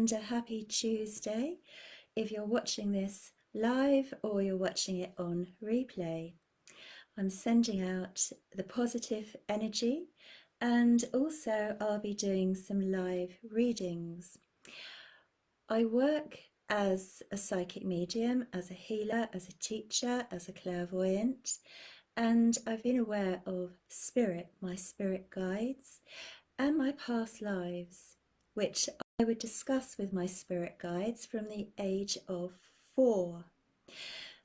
and a happy Tuesday if you're watching this live or you're watching it on replay. I'm sending out the positive energy, and also I'll be doing some live readings. I work as a psychic medium, as a healer, as a teacher, as a clairvoyant, and I've been aware of spirit, my spirit guides, and my past lives, which I would discuss with my spirit guides from the age of 4.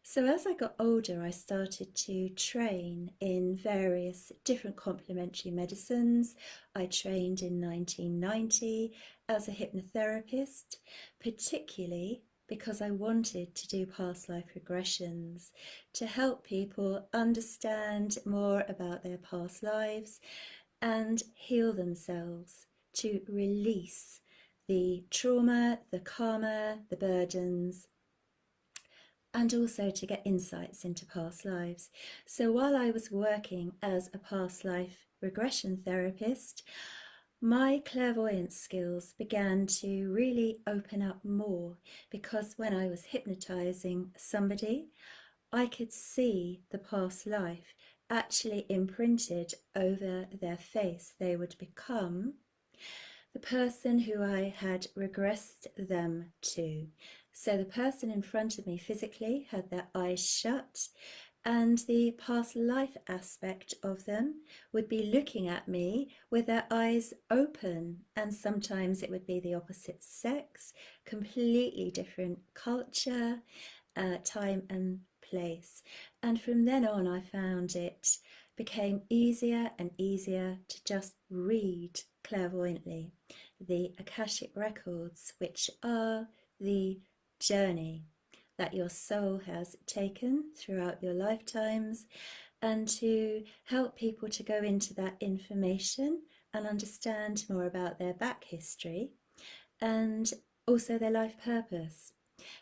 So as I got older, I started to train in various different complementary medicines. I trained in 1990 as a hypnotherapist, particularly because I wanted to do past life regressions to help people understand more about their past lives and heal themselves, to release the trauma, the karma, the burdens, and also to get insights into past lives. So while I was working as a past life regression therapist, my clairvoyance skills began to really open up more, because when I was hypnotizing somebody, I could see the past life actually imprinted over their face. They would become the person who I had regressed them to. So the person in front of me physically had their eyes shut, and the past life aspect of them would be looking at me with their eyes open. And sometimes it would be the opposite sex, completely different culture, time and place. And from then on, I found it became easier and easier to just read clairvoyantly the Akashic records, which are the journey that your soul has taken throughout your lifetimes, and to help people to go into that information and understand more about their back history and also their life purpose.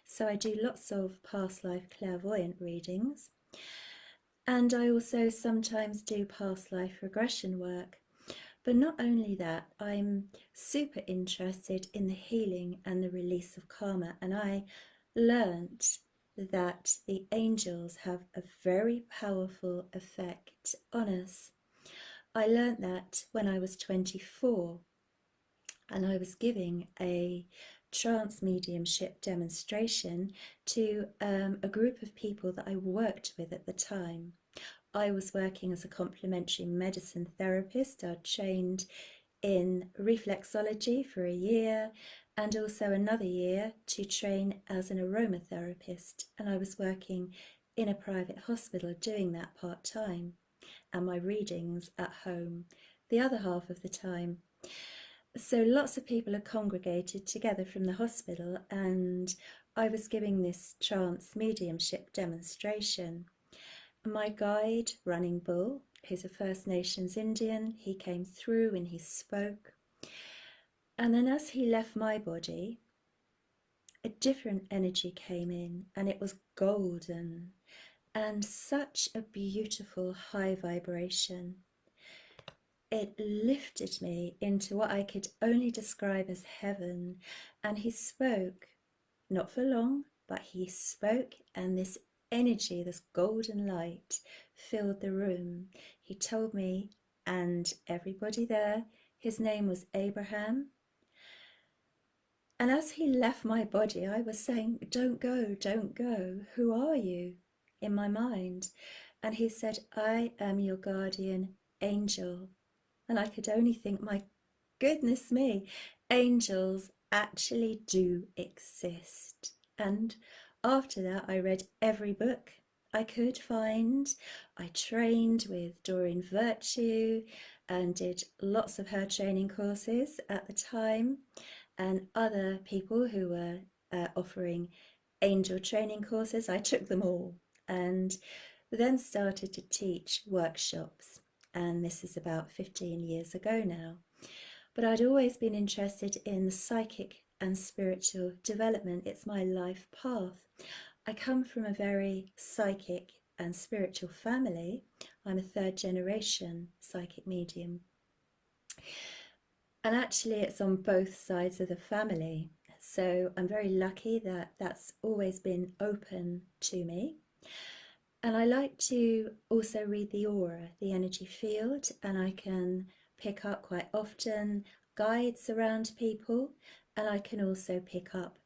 So I do lots of past life clairvoyant readings, and I also sometimes do past life regression work. But not only that, I'm super interested in the healing and the release of karma, and I learnt that the angels have a very powerful effect on us. I learnt that when I was 24, and I was giving a trance mediumship demonstration to a group of people that I worked with at the time. I was working as a complementary medicine therapist. I'd trained in reflexology for a year, and also another year to train as an aromatherapist. And I was working in a private hospital doing that part-time, and my readings at home the other half of the time. So lots of people had congregated together from the hospital, and I was giving this trance mediumship demonstration. My guide, Running Bull, who's a First Nations Indian, he came through and he spoke. And then as he left my body, a different energy came in, and it was golden and such a beautiful high vibration. It lifted me into what I could only describe as heaven. And he spoke, not for long, but he spoke, and this energy, this golden light, filled the room. He told me and everybody there his name was Abraham. And as he left my body, I was saying, "Don't go, don't go. Who are you?" in my mind. And he said, "I am your guardian angel." And I could only think, my goodness me, angels actually do exist. And after that, I read every book I could find. I trained with Doreen Virtue and did lots of her training courses at the time, and other people who were offering angel training courses. I took them all, and then started to teach workshops. And this is about 15 years ago now. But I'd always been interested in the psychic and spiritual development. It's my life path. I come from a very psychic and spiritual family. I'm a third generation psychic medium. And actually it's on both sides of the family. So I'm very lucky that that's always been open to me. And I like to also read the aura, the energy field, and I can pick up quite often guides around people, and I can also pick up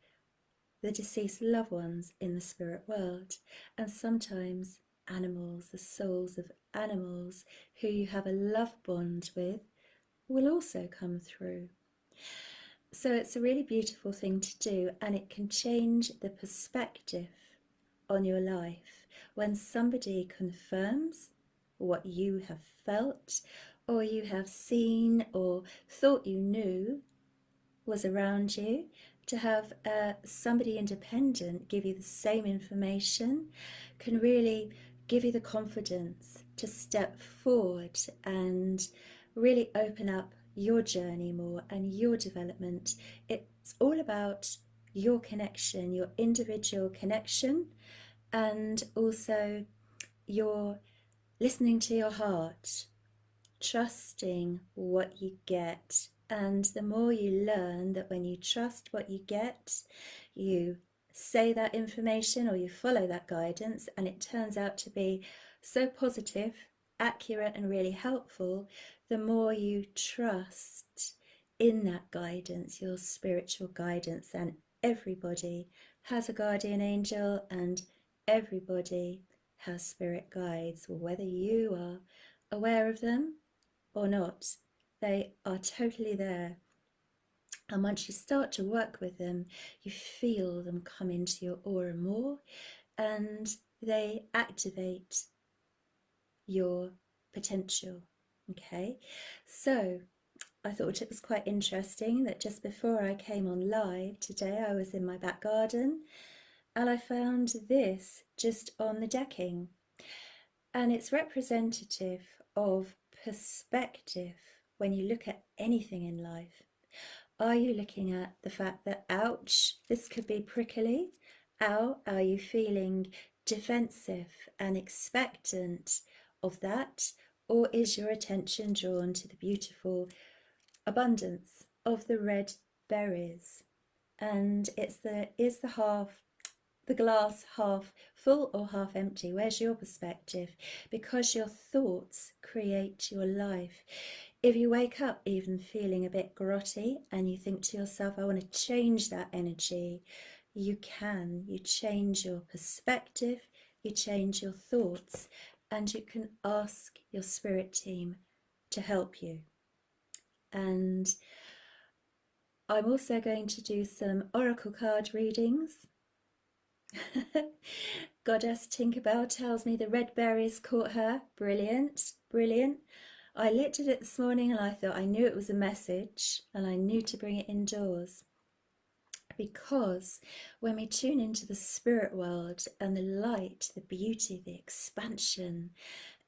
the deceased loved ones in the spirit world, and sometimes animals, the souls of animals who you have a love bond with, will also come through. So it's a really beautiful thing to do, and it can change the perspective on your life when somebody confirms what you have felt or you have seen or thought you knew was around you. To have somebody independent give you the same information can really give you the confidence to step forward and really open up your journey more and your development. It's all about your connection, your individual connection, and also your listening to your heart, trusting what you get. And the more you learn that when you trust what you get, you say that information or you follow that guidance, and it turns out to be so positive, accurate, and really helpful, the more you trust in that guidance, your spiritual guidance. And everybody has a guardian angel, and everybody has spirit guides, whether you are aware of them or not. They are totally there. And once you start to work with them, you feel them come into your aura more, and they activate your potential. Okay, so I thought it was quite interesting that just before I came on live today, I was in my back garden and I found this just on the decking, and it's representative of perspective. When you look at anything in life, are you looking at the fact that, ouch, this could be prickly? Ow, are you feeling defensive and expectant of that? Or is your attention drawn to the beautiful abundance of the red berries? And is the glass half full or half empty? Where's your perspective? Because your thoughts create your life. If you wake up even feeling a bit grotty and you think to yourself, I want to change that energy, you can. You change your perspective, you change your thoughts, and you can ask your spirit team to help you. And I'm also going to do some oracle card readings. Goddess Tinkerbell tells me the red berries caught her. Brilliant, brilliant. I looked at it this morning and I thought I knew it was a message, and I knew to bring it indoors. Because when we tune into the spirit world and the light, the beauty, the expansion,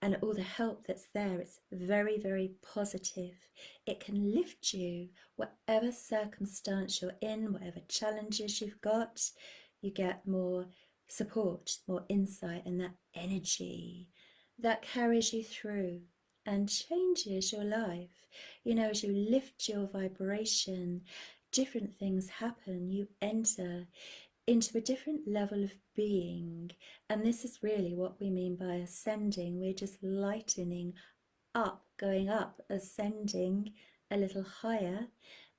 and all the help that's there, it's very, very positive. It can lift you, whatever circumstance you're in, whatever challenges you've got. You get more support, more insight, and that energy that carries you through and changes your life. You know, as you lift your vibration, different things happen. You enter into a different level of being, and this is really what we mean by ascending. We're just lightening up, going up, ascending a little higher,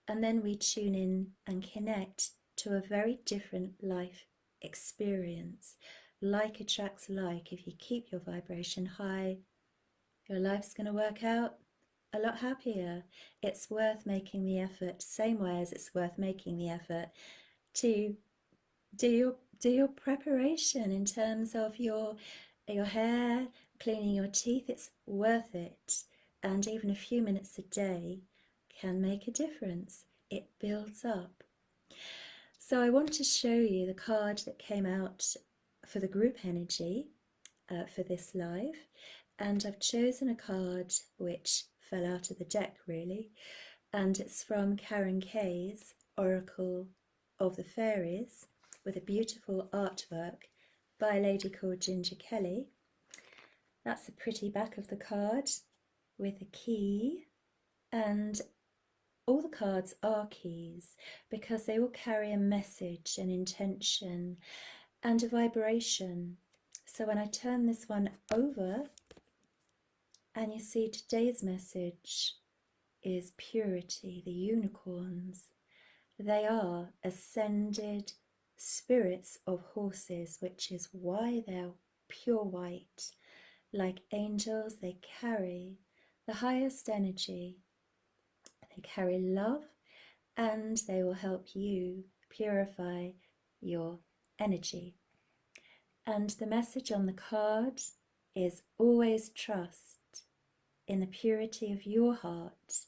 and then we tune in and connect to a very different life experience. Like attracts like. If you keep your vibration high, your life's going to work out a lot happier. It's worth making the effort, same way as it's worth making the effort to do your preparation in terms of your hair, cleaning your teeth. It's worth it, and even a few minutes a day can make a difference. It builds up. So I want to show you the card that came out for the group energy for this live, and I've chosen a card which fell out of the deck really, and it's from Karen Kay's Oracle of the Fairies, with a beautiful artwork by a lady called Ginger Kelly. That's the pretty back of the card with a key, and all the cards are keys because they all carry a message, an intention, and a vibration. So when I turn this one over, and you see today's message is purity, the unicorns. They are ascended spirits of horses, which is why they're pure white. Like angels, they carry the highest energy. They carry love, and they will help you purify your energy. And the message on the card is always trust in the purity of your heart.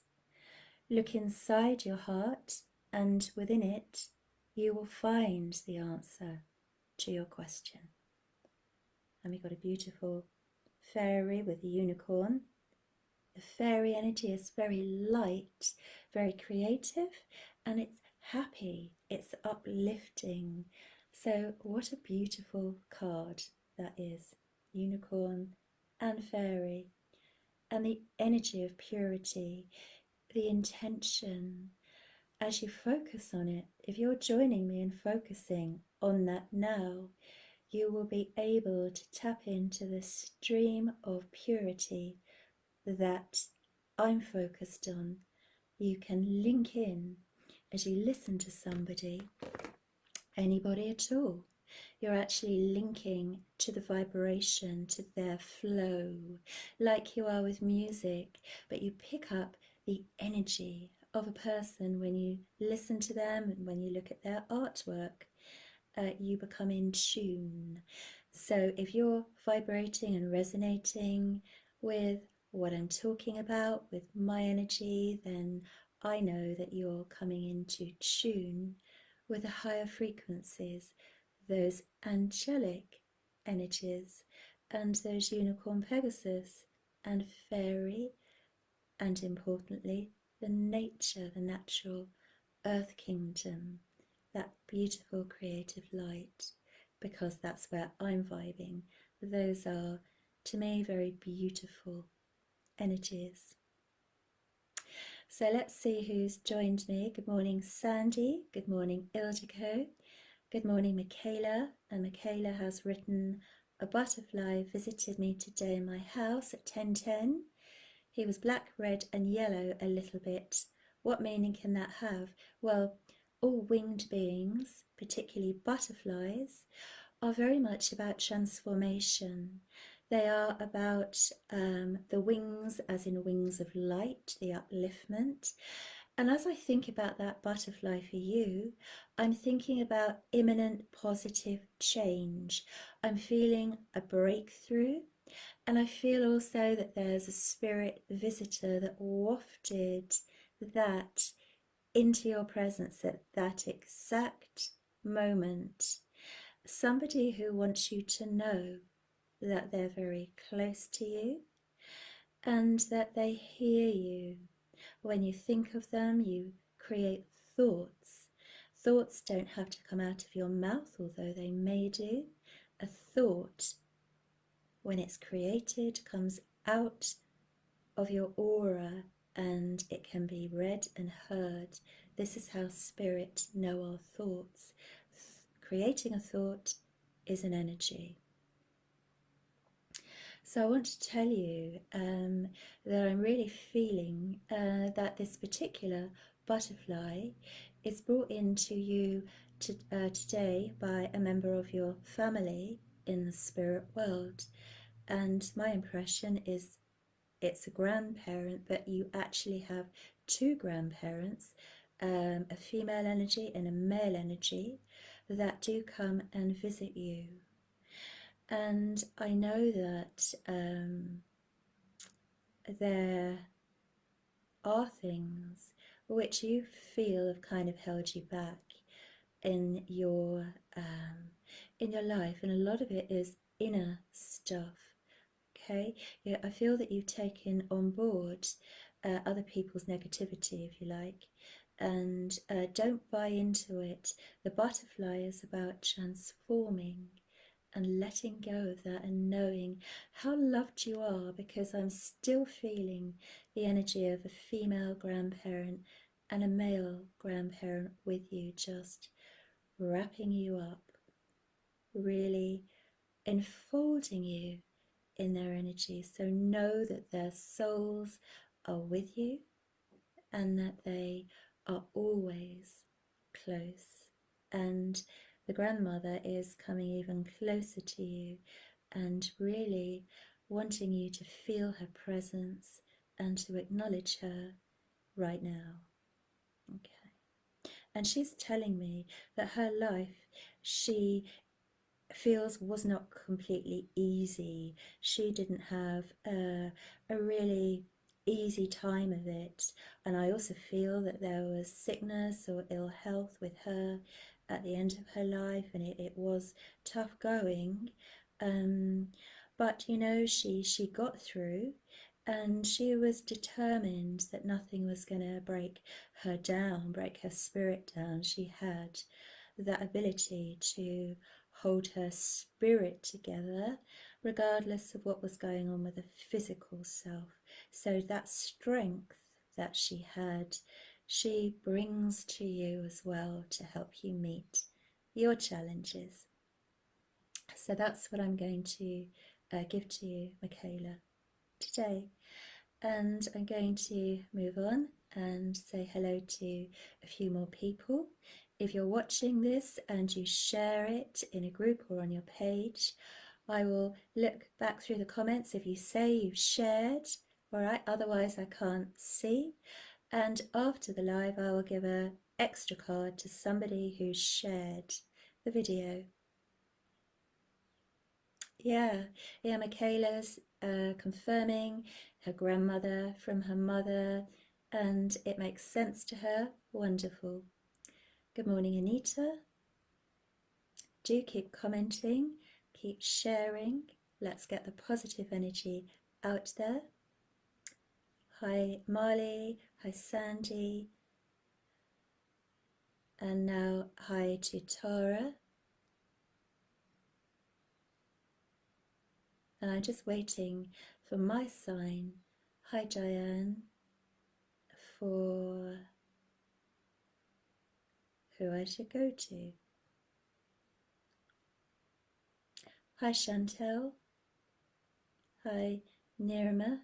Look inside your heart, and within it, you will find the answer to your question. And we've got a beautiful fairy with a unicorn. The fairy energy is very light, very creative, and it's happy, it's uplifting. So what a beautiful card that is. Unicorn and fairy. And the energy of purity, the intention, as you focus on it, if you're joining me in focusing on that now, you will be able to tap into the stream of purity that I'm focused on. You can link in as you listen to somebody, anybody at all. You're actually linking to the vibration, to their flow, like you are with music, but you pick up the energy of a person when you listen to them and when you look at their artwork. You become in tune. So if you're vibrating and resonating with what I'm talking about, with my energy, then I know that you're coming into tune with the higher frequencies, those angelic energies, and those unicorn Pegasus and fairy, and importantly, the nature, the natural earth kingdom, that beautiful creative light, because that's where I'm vibing. Those are, to me, very beautiful energies. So let's see who's joined me. Good morning, Sandy. Good morning, Ildiko. Good morning, Michaela. And Michaela has written, a butterfly visited me today in my house at 10:10. He was black, red and yellow a little bit. What meaning can that have? Well, all winged beings, particularly butterflies, are very much about transformation. They are about the wings, as in wings of light, the upliftment. And as I think about that butterfly for you, I'm thinking about imminent positive change. I'm feeling a breakthrough. And I feel also that there's a spirit visitor that wafted that into your presence at that exact moment. Somebody who wants you to know that they're very close to you and that they hear you. When you think of them, you create thoughts. Thoughts don't have to come out of your mouth, although they may do. A thought, when it's created, comes out of your aura and it can be read and heard. This is how spirit know our thoughts. Creating a thought is an energy. So I want to tell you that I'm really feeling that this particular butterfly is brought into you today by a member of your family in the spirit world. And my impression is it's a grandparent, but you actually have two grandparents, a female energy and a male energy, that do come and visit you. And I know that there are things which you feel have kind of held you back in your life, and a lot of it is inner stuff. Okay, yeah, I feel that you've taken on board other people's negativity, if you like, and don't buy into it. The butterfly is about transforming and letting go of that and knowing how loved you are, because I'm still feeling the energy of a female grandparent and a male grandparent with you, just wrapping you up, really enfolding you in their energy. So know that their souls are with you and that they are always close. And the grandmother is coming even closer to you and really wanting you to feel her presence and to acknowledge her right now. Okay. And she's telling me that her life, she feels, was not completely easy. She didn't have a really easy time of it, and I also feel that there was sickness or ill health with her at the end of her life, and it was tough going, but you know, she got through, and she was determined that nothing was going to break her down, break her spirit down. She had that ability to hold her spirit together regardless of what was going on with the physical self. So that strength that she had, she brings to you as well to help you meet your challenges. So that's what I'm going to give to you, Michaela, today. And I'm going to move on and say hello to a few more people. If you're watching this and you share it in a group or on your page, I will look back through the comments if you say you've shared, all right, otherwise I can't see. And after the live, I will give an extra card to somebody who shared the video. Yeah, Michaela's confirming her grandmother from her mother, and it makes sense to her. Wonderful. Good morning, Anita. Do keep commenting, keep sharing. Let's get the positive energy out there. Hi, Marley. Hi, Sandy. And now, hi to Tara. And I'm just waiting for my sign. Hi, Diane. For who I should go to. Hi, Chantel. Hi, Nirma.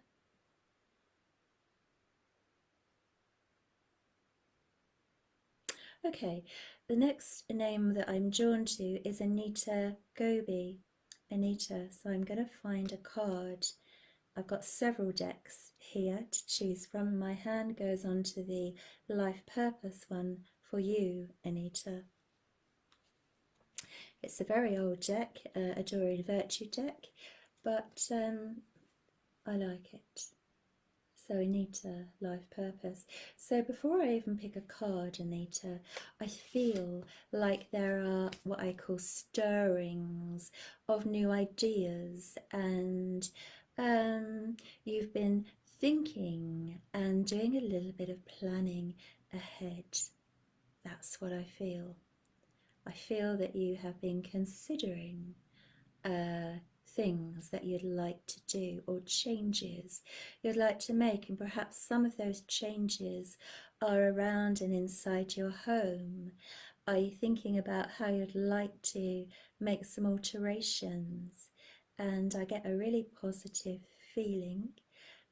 Okay, the next name that I'm drawn to is Anita Gobi. Anita, so I'm going to find a card. I've got several decks here to choose from. My hand goes on to the life purpose one for you, Anita. It's a very old deck, a Doreen Virtue deck, but I like it. So Anita, life purpose. So before I even pick a card, Anita, I feel like there are what I call stirrings of new ideas, and you've been thinking and doing a little bit of planning ahead. That's what I feel. I feel that you have been considering things that you'd like to do or changes you'd like to make, and perhaps some of those changes are around and inside your home. Are you thinking about how you'd like to make some alterations? And I get a really positive feeling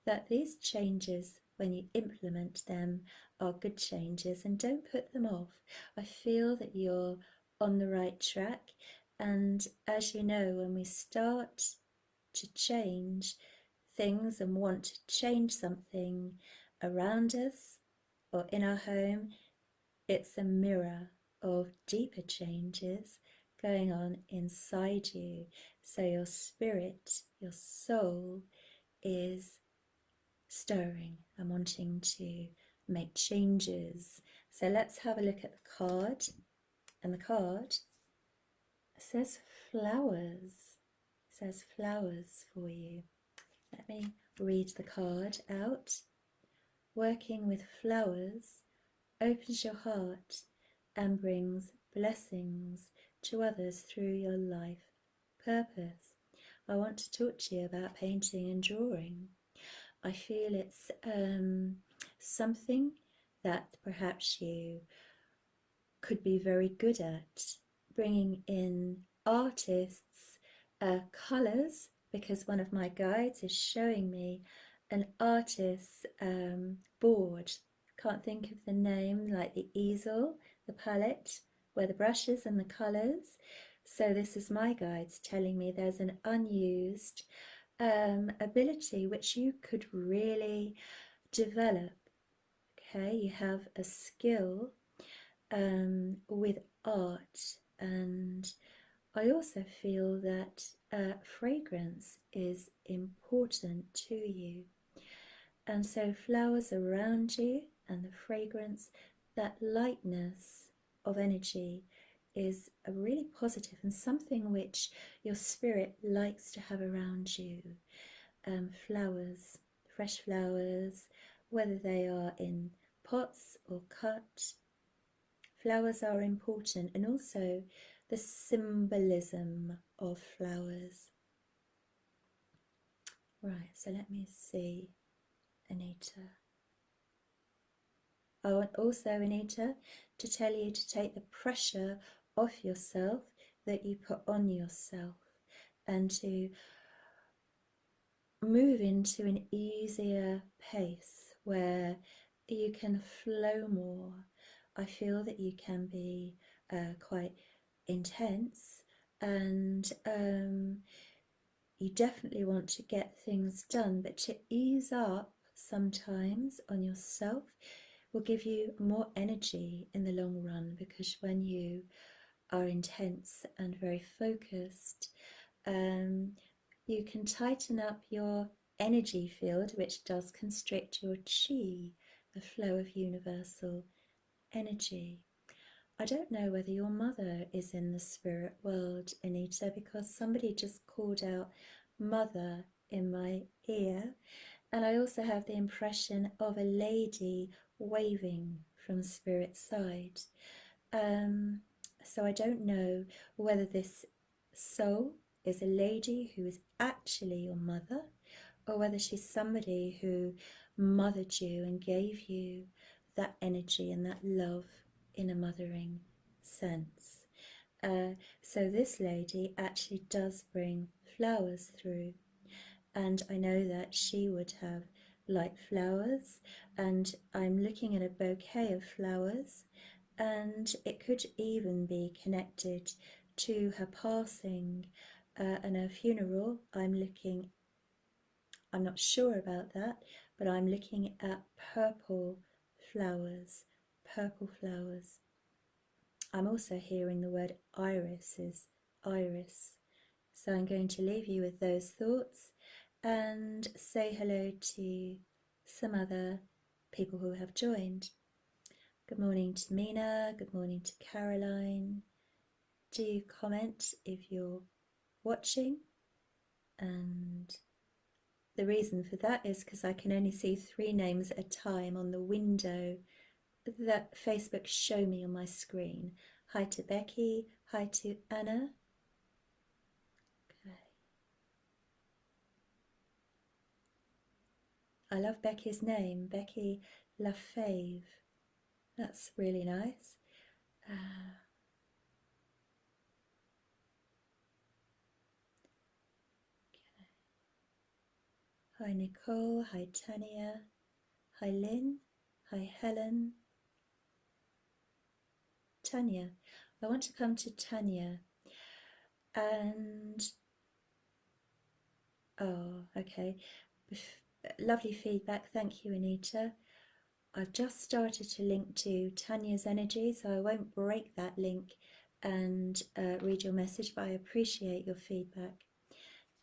that these changes, when you implement them, are good changes, and don't put them off. I feel that you're on the right track, and as you know, when we start to change things and want to change something around us or in our home, it's a mirror of deeper changes going on inside you. So your spirit, your soul is stirring and wanting to make changes. So let's have a look at the card. And the card says flowers. It says flowers for you. Let me read the card out. Working with flowers opens your heart and brings blessings to others through your life purpose. I want to talk to you about painting and drawing. I feel it's something that perhaps you could be very good at, bringing in artists, colours, because one of my guides is showing me an artist's board. Can't think of the name, like the easel, the palette, where the brushes and the colours. So this is my guides telling me there's an unused ability which you could really develop. Okay, you have a skill with art, and I also feel that fragrance is important to you, and so flowers around you and the fragrance, that lightness of energy is a really positive and something which your spirit likes to have around you. Flowers, fresh flowers, whether they are in pots or cut, flowers are important, and also the symbolism of flowers. Right, so let me see, Anita. I want also, Anita, to tell you to take the pressure off yourself that you put on yourself, and to move into an easier pace where you can flow more. I feel that you can be quite intense, and you definitely want to get things done, but to ease up sometimes on yourself will give you more energy in the long run, because when you are intense and very focused, you can tighten up your energy field, which does constrict your chi, the flow of universal energy. I don't know whether your mother is in the spirit world, Anita, because somebody just called out mother in my ear, and I also have the impression of a lady waving from spirit side. So I don't know whether this soul is a lady who is actually your mother, or whether she's somebody who mothered you and gave you that energy and that love in a mothering sense. So this lady actually does bring flowers through, and I know that she would have light flowers, and I'm looking at a bouquet of flowers, and it could even be connected to her passing and her funeral. I'm not sure about that, but I'm looking at purple flowers, purple flowers. I'm also hearing the word iris is iris. So I'm going to leave you with those thoughts and say hello to some other people who have joined. Good morning to Mina, good morning to Caroline. Do comment if you're watching, and the reason for that is because I can only see 3 names at a time on the window that Facebook show me on my screen. Hi to Becky, hi to Anna. Okay. I love Becky's name, Becky LaFave. That's really nice. Hi Nicole, hi Tanya, hi Lynn, hi Helen. Tanya, I want to come to Tanya, and oh, okay, lovely feedback, thank you Anita. I've just started to link to Tanya's energy, so I won't break that link and read your message, but I appreciate your feedback.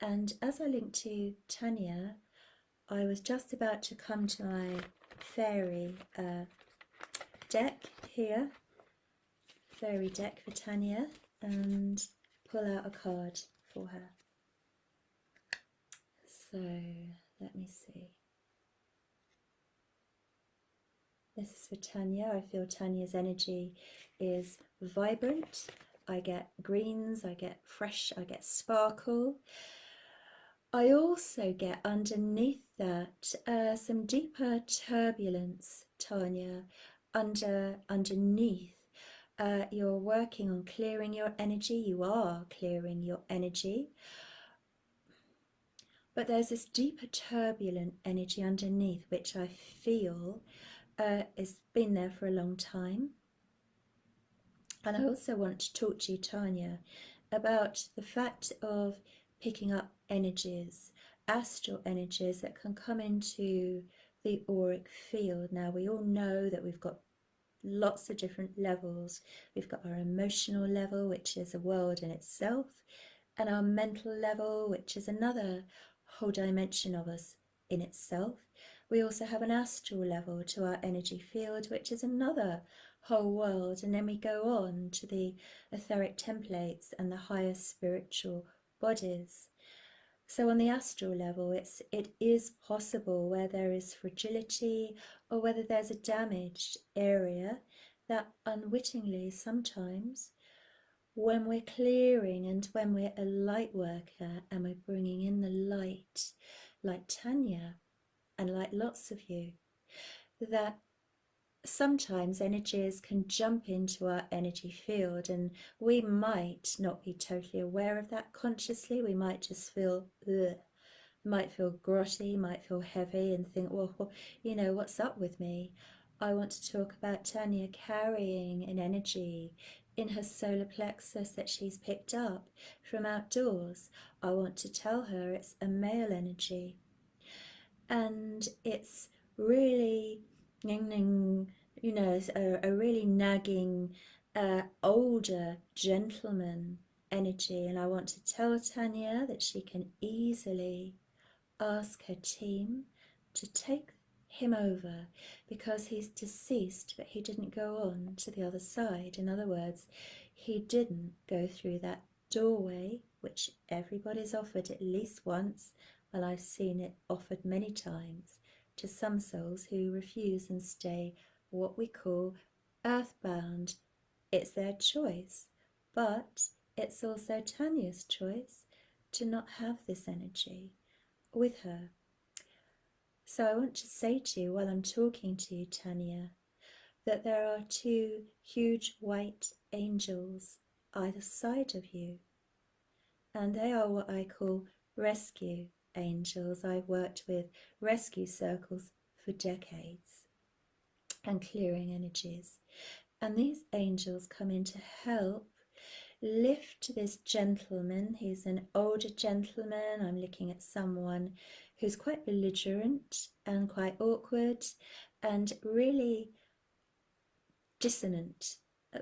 And as I link to Tanya, I was just about to come to my fairy deck here, fairy deck for Tanya, and pull out a card for her. So let me see. This is for Tanya. I feel Tanya's energy is vibrant. I get greens, I get fresh, I get sparkle. I also get underneath that some deeper turbulence, Tanya, underneath. You're working on clearing your energy. You are clearing your energy. But there's this deeper turbulent energy underneath, which I feel has been there for a long time. And I also want to talk to you, Tanya, about the fact of picking up energies, astral energies that can come into the auric field. Now, we all know that we've got lots of different levels. We've got our emotional level, which is a world in itself, and our mental level, which is another whole dimension of us in itself. We also have an astral level to our energy field, which is another whole world, and then we go on to the etheric templates and the higher spiritual bodies. So on the astral level, it is possible where there is fragility or whether there's a damaged area that unwittingly sometimes, when we're clearing and when we're a light worker and we're bringing in the light, like Tanya and like lots of you, that sometimes energies can jump into our energy field, and we might not be totally aware of that consciously. We might just feel ugh, might feel grotty, might feel heavy, and think, well, you know, what's up with me? I want to talk about Tanya carrying an energy in her solar plexus that she's picked up from outdoors. I want to tell her it's a male energy, and it's really, you know, a really nagging, older gentleman energy. And I want to tell Tanya that she can easily ask her team to take him over, because he's deceased, but he didn't go on to the other side. In other words, he didn't go through that doorway, which everybody's offered at least once. Well, I've seen it offered many times to some souls who refuse and stay what we call earthbound. It's their choice, but it's also Tanya's choice to not have this energy with her. So I want to say to you, while I'm talking to you, Tanya, that there are two huge white angels either side of you, and they are what I call rescue angels. I've worked with rescue circles for decades and clearing energies, and these angels come in to help lift this gentleman. He's an older gentleman. I'm looking at someone who's quite belligerent and quite awkward and really dissonant,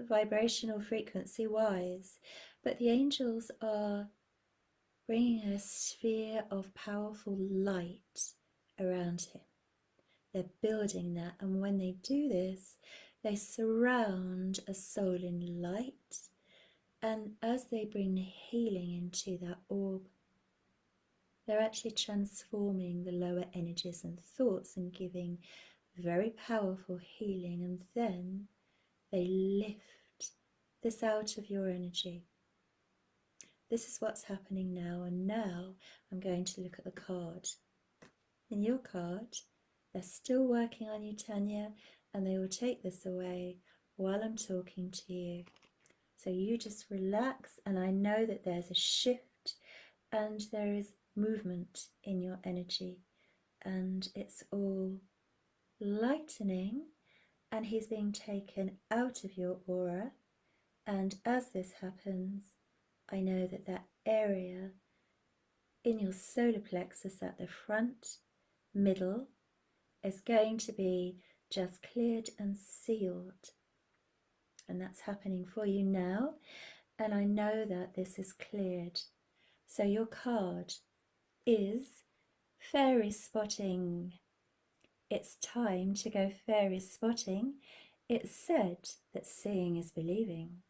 vibrational frequency wise. But the angels are bringing a sphere of powerful light around him. They're building that, and when they do this, they surround a soul in light. And as they bring healing into that orb, they're actually transforming the lower energies and thoughts and giving very powerful healing. And then they lift this out of your energy. This is what's happening now. And now I'm going to look at the card. In your card, they're still working on you, Tanya, and they will take this away while I'm talking to you. So you just relax, and I know that there's a shift and there is movement in your energy, and it's all lightening, and he's being taken out of your aura. And as this happens, I know that that area in your solar plexus at the front, middle, is going to be just cleared and sealed. And that's happening for you now. And I know that this is cleared. So your card is fairy spotting. It's time to go fairy spotting. It's said that seeing is believing,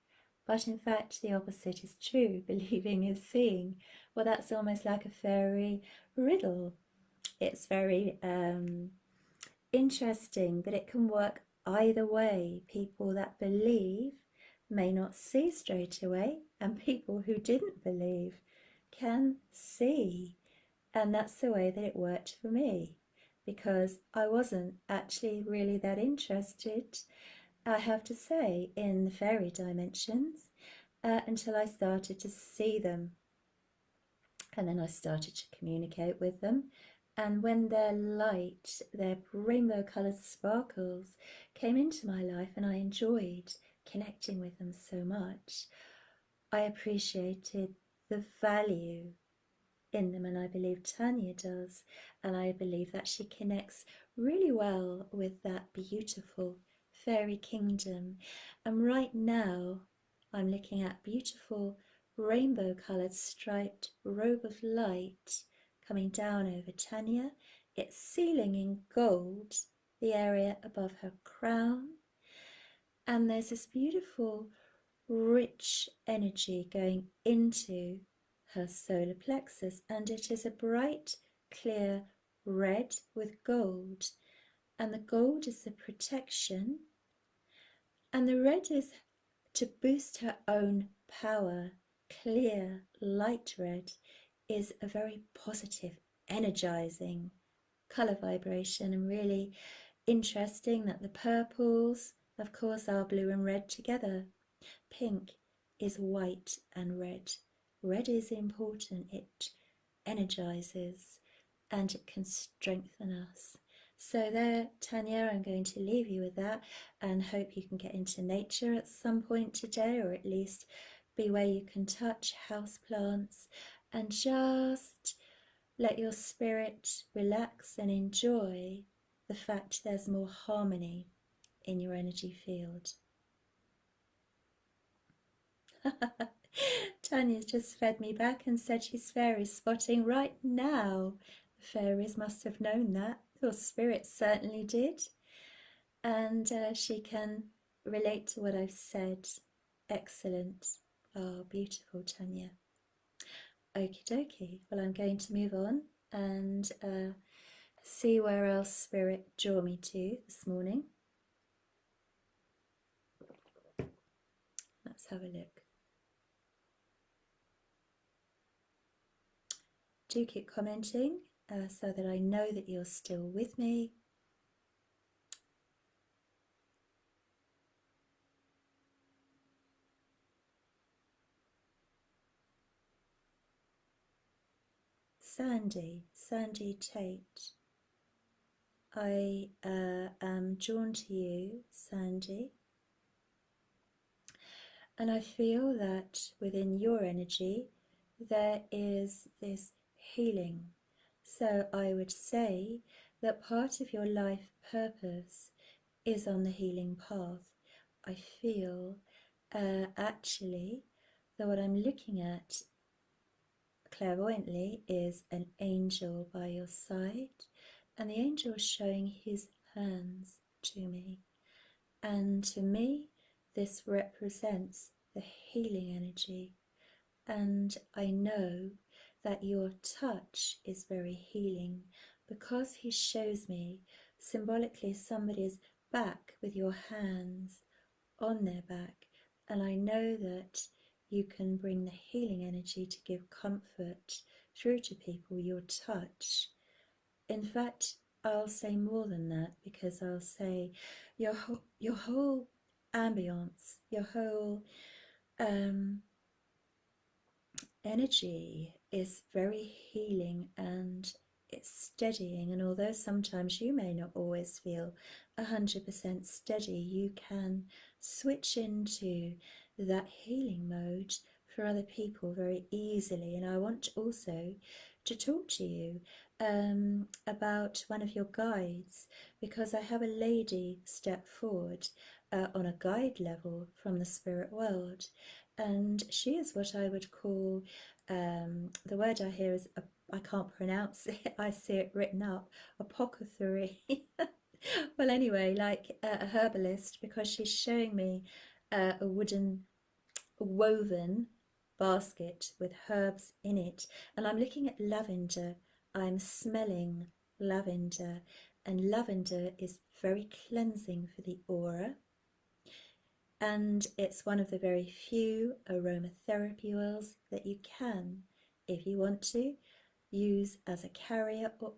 but in fact the opposite is true. Believing is seeing. Well, that's almost like a fairy riddle. It's very interesting that it can work either way. People that believe may not see straight away, and people who didn't believe can see. And that's the way that it worked for me, because I wasn't actually really that interested, I have to say, in the fairy dimensions until I started to see them. And then I started to communicate with them. And when their light, their rainbow coloured sparkles came into my life and I enjoyed connecting with them so much, I appreciated the value in them, and I believe Tanya does, and I believe that she connects really well with that beautiful fairy kingdom. And right now I'm looking at beautiful rainbow coloured striped robe of light coming down over Tanya. It's sealing in gold the area above her crown, and there's this beautiful rich energy going into her solar plexus, and it is a bright, clear red with gold. And the gold is the protection, and the red is to boost her own power. Clear, light red is a very positive, energizing color vibration, and really interesting that the purples, of course, are blue and red together. Pink is white and red. Red is important. It energizes and it can strengthen us. So there, Tanya, I'm going to leave you with that and hope you can get into nature at some point today, or at least be where you can touch house plants and just let your spirit relax and enjoy the fact there's more harmony in your energy field. Tanya's just fed me back and said she's fairy spotting right now. The fairies must have known that. Your spirit certainly did. And she can relate to what I've said. Excellent. Oh, beautiful, Tanya. Okie dokie. Well, I'm going to move on and see where else spirit drew me to this morning. Let's have a look. Do keep commenting so that I know that you're still with me. Sandy Tate. I am drawn to you, Sandy, and I feel that within your energy there is this healing. So I would say that part of your life purpose is on the healing path. I feel actually that what I'm looking at clairvoyantly is an angel by your side, and the angel is showing his hands to me, and to me this represents the healing energy, and I know that your touch is very healing because he shows me symbolically somebody's back with your hands on their back, and I know that you can bring the healing energy to give comfort through to people, your touch. In fact, I'll say more than that, because I'll say your whole ambience, your whole energy is very healing and it's steadying. And although sometimes you may not always feel 100% steady, you can switch into that healing mode for other people very easily. And I want also to talk to you about one of your guides, because I have a lady step forward on a guide level from the spirit world, and she is what I would call, the word I hear is, I can't pronounce it, I see it written up, apothecary. Well, anyway, like a herbalist, because she's showing me a wooden woven basket with herbs in it, and I'm looking at lavender. I'm smelling lavender, and lavender is very cleansing for the aura, and it's one of the very few aromatherapy oils that you can, if you want to, use as a carrier or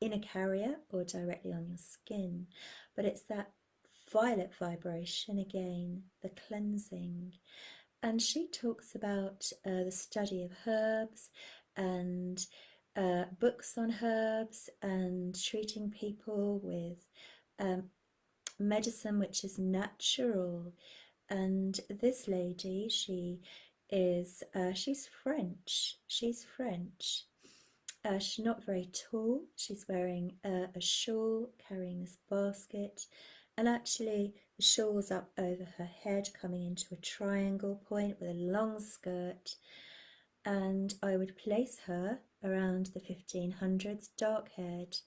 in a carrier or directly on your skin. But it's that violet vibration again, the cleansing. And she talks about the study of herbs and books on herbs and treating people with medicine which is natural. And this lady, she's French. She's French. She's not very tall. She's wearing a shawl, carrying this basket, and actually the shawl's up over her head, coming into a triangle point with a long skirt. And I would place her around the 1500s, dark-haired.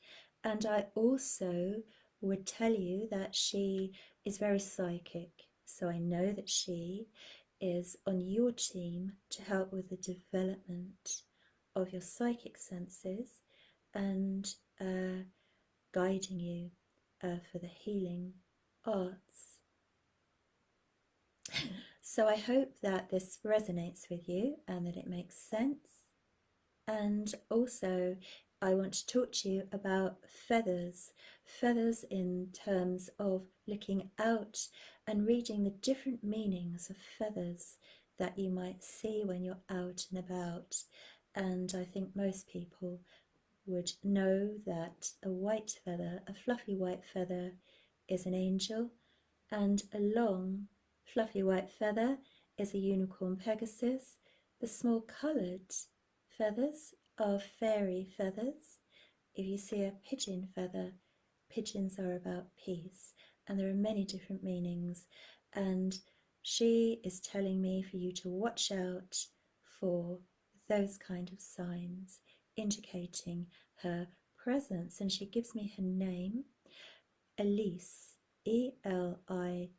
And I also would tell you that she is very psychic. So I know that she is on your team to help with the development of your psychic senses and guiding you for the healing arts. So I hope that this resonates with you and that it makes sense. And also I want to talk to you about feathers in terms of looking out and reading the different meanings of feathers that you might see when you're out and about. And I think most people would know that a white feather, a fluffy white feather, is an angel, and a long fluffy white feather is a unicorn Pegasus. The small coloured feathers are fairy feathers. If you see a pigeon feather, pigeons are about peace, and there are many different meanings. And she is telling me for you to watch out for those kind of signs indicating her presence. And she gives me her name, Elise, E-L-I-S-E,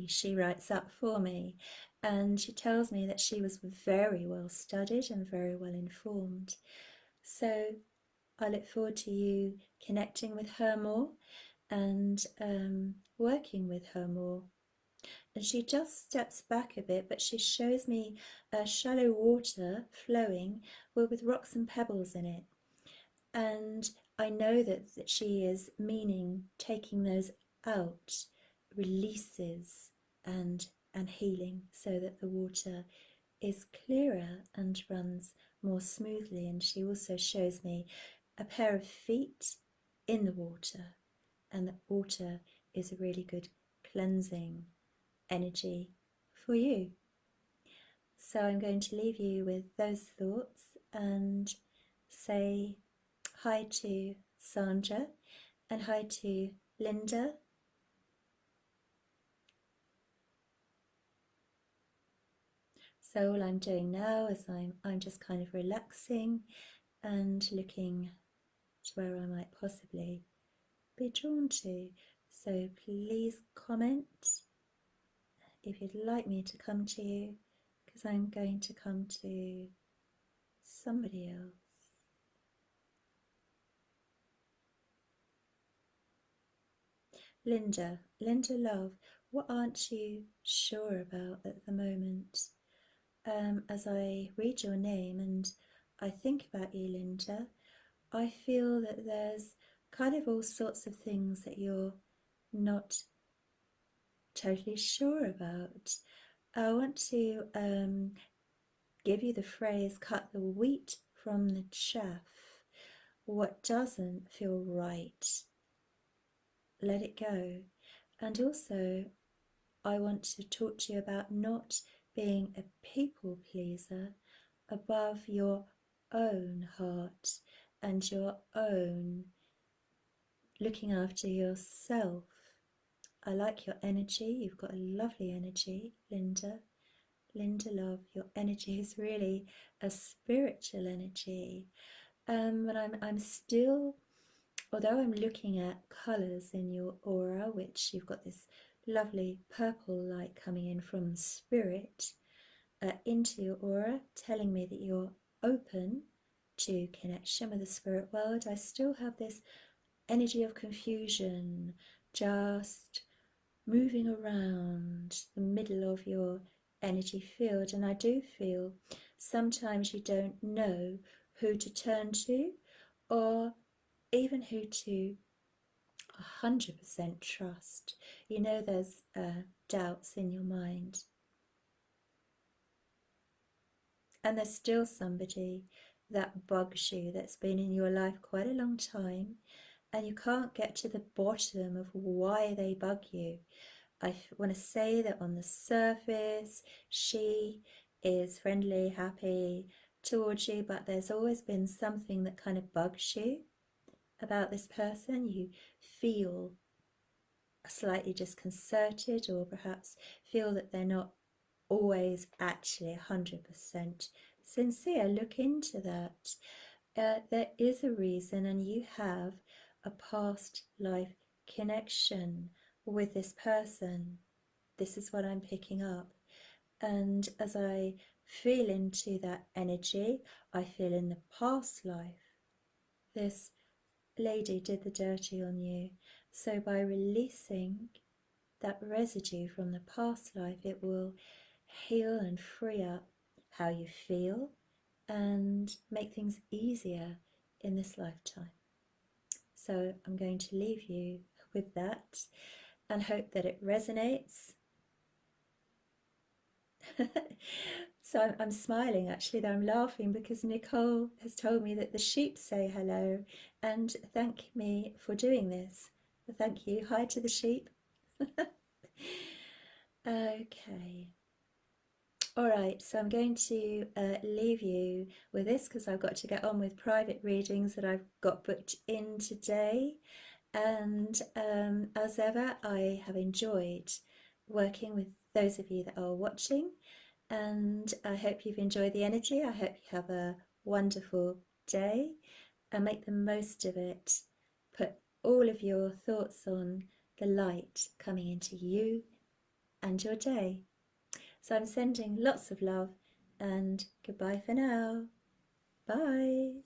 she writes up for me, and she tells me that she was very well studied and very well informed. So I look forward to you connecting with her more and working with her more. And she just steps back a bit, but she shows me shallow water flowing with rocks and pebbles in it. And I know that she is meaning taking those out, releases and healing, so that the water is clearer and runs more smoothly. And she also shows me a pair of feet in the water, and that water is a really good cleansing energy for you. So I'm going to leave you with those thoughts and say hi to Sandra and hi to Linda. So all I'm doing now is I'm just kind of relaxing and looking to where I might possibly be drawn to. So please comment if you'd like me to come to you, because I'm going to come to somebody else. Linda love, what aren't you sure about at the moment? As I read your name and I think about you, Linda, I feel that there's kind of all sorts of things that you're not totally sure about. I want to give you the phrase, cut the wheat from the chaff. What doesn't feel right, let it go. And also, I want to talk to you about not being a people pleaser above your own heart and your own looking after yourself. I like your energy. You've got a lovely energy, Linda. Linda love, your energy is really a spiritual energy. But I'm still, although I'm looking at colours in your aura, which you've got this lovely purple light coming in from spirit into your aura, telling me that you're open to connection with the spirit world, I still have this energy of confusion just moving around the middle of your energy field. And I do feel sometimes you don't know who to turn to, or even who to 100% trust. You know there's doubts in your mind, and there's still somebody that bugs you, that's been in your life quite a long time, and you can't get to the bottom of why they bug you. I want to say that on the surface she is friendly, happy towards you, but there's always been something that kind of bugs you about this person. You feel slightly disconcerted, or perhaps feel that they're not always actually 100% sincere. Look into that. There is a reason, and you have a past life connection with this person. This is what I'm picking up. And as I feel into that energy, I feel in the past life, this lady did the dirty on you. So by releasing that residue from the past life, it will heal and free up how you feel and make things easier in this lifetime. So I'm going to leave you with that and hope that it resonates. So I'm smiling actually, though I'm laughing because Nicole has told me that the sheep say hello and thank me for doing this. Thank you. Hi to the sheep. Okay. All right, so I'm going to leave you with this because I've got to get on with private readings that I've got booked in today. And as ever, I have enjoyed working with those of you that are watching, and I hope you've enjoyed the energy. I hope you have a wonderful day and make the most of it. Put all of your thoughts on the light coming into you and your day. So I'm sending lots of love and goodbye for now. Bye.